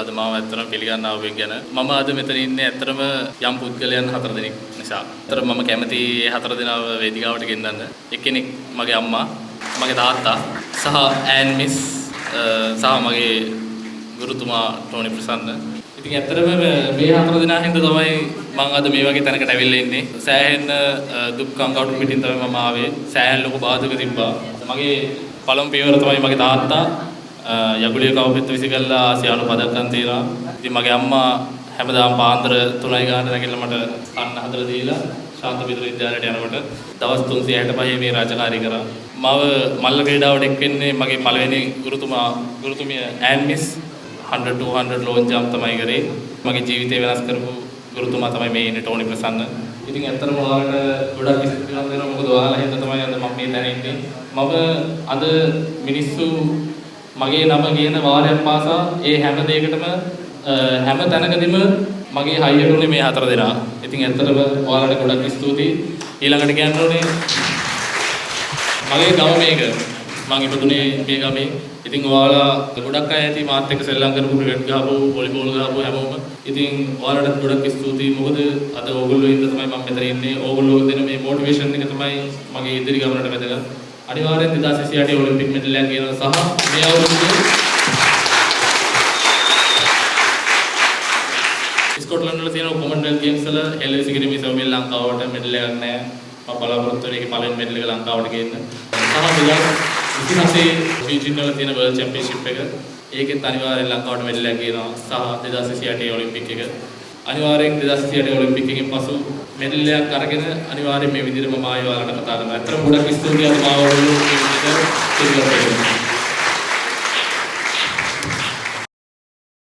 අද මාව ඇත්තටම පිළිගන්න ආවෙ ගැන මම අද මෙතන ඉන්නේ ඇත්තටම යම් පුද්ගලයන් 4 දෙනෙක් නිසා. ඇත්තටම මම කැමති 4 දෙනාව වේදිකාවට ගෙන්නන්න. එක්කෙනෙක් මගේ අම්මා, මගේ තාත්තා සහ ඈන් මිස් සහ මගේ ගුරුතුමා ටෝනි ප්‍රසන්න. ඉතින් ඇත්තටම මේ 4 දෙනා හින්දා තමයි මම අද මේ වගේ තැනකට ඇවිල්ලා ඉන්නේ. සෑහෙන දුක් කංකවුරු පිටින් තමයි මම ආවේ. සෑහෙන ලොකු බාධක තිබ්බා. මගේ පළමු පියවර තමයි මගේ තාත්තා යගුලිය කවපෙත්ත විසිකල්ලා ආසියානු පදක්කම් තියනවා. ඉතින් මගේ අම්මා හැමදාම පාන්දර 3යි ගානට නැගිටලා මට අන්න හදලා දීලා ශාන්ත විදුලි විද්‍යාලයට යනකොට දවස් 365 මේ රාජකාරී කරා. මම මල්ල ක්‍රීඩාවට එක් වෙන්නේ මගේ පළවෙනි ගුරුතුමිය ඈන් මිස් 100 200 ලෝන් ජම්ප් තමයි කරේ. මගේ ජීවිතේ වෙනස් කරපු ගුරුතුමා තමයි මේ ඉන්නේ ටෝනි ප්‍රසන්න. ඉතින් ඇත්තටම ඔයාලට ගොඩක් ස්තුතිවන්ත වෙනවා. මොකද ඔයාලා හින්දා තමයි අද මම මේ තැන ඉන්නේ. මම අද මිනිස්සු මගේ නම කියන වාරයක් පාසා ඒ හැම දෙයකටම හැම තැනකදීම මගේ හයියට උනේ මේ 4 දෙනා. ඉතින් ඇත්තටම ඔයාලට ගොඩක් ස්තුතියි. ඊළඟට කියන්න ඕනේ මගේ ගම මේක. මම ඉපදුනේ මේ ගමේ. ඉතින් ඔයාලා ගොඩක් අය ඇති මාත් එක්ක සෙල්ලම් කරපු ක්‍රිකට් ගහපු වොලිබෝල් ගහපු හැමෝම. ඉතින් ඔයාලට ගොඩක් ස්තුතියි. මොකද අද ඕගොල්ලෝ ඉඳලා තමයි මම මෙතන ඉන්නේ. ඕගොල්ලෝ දෙන මේ මොටිවේෂන් එක තමයි මගේ ඉදිරි ගමනට වැදගත්. අනිවාර්යෙන් 2028 ඔලිම්පික් මෙඩල් එකක් ගේනවා සහ මේ අවුරුද්දේ ස්කොට්ලන්ඩ් වල තියෙන කොමන්වෙල්ත් ගේම්ස් වල එල්එසි ගිරිමි සෞමිල් ලංකාවට මෙඩල් එකක් නැහැ. මම බලාපොරොත්තු වෙන එකේ පළවෙනි මෙඩල් එක ලංකාවට ගේන්න. සහ 2028 බීජිං වල තියෙන වර්ල්ඩ් චැම්පියන්ෂිප් එක ඒකෙත් අනිවාර්යෙන් ලංකාවට මෙඩල් එකක් ගේනවා. සහ 2028 ඔලිම්පික් එක අනිවාර්යෙන් 2028 ඔලිම්පික් එකෙන් පසු මෙඩල් එකක් අරගෙන අනිවාර්යෙන් මේ විදිහට මම ආයෙ ඔයාලට කතා කරනවා. අතන ගොඩක් ස්තුතියි අද මාව ඔයගොල්ලෝ මේ විදිහට පිළිගන්න.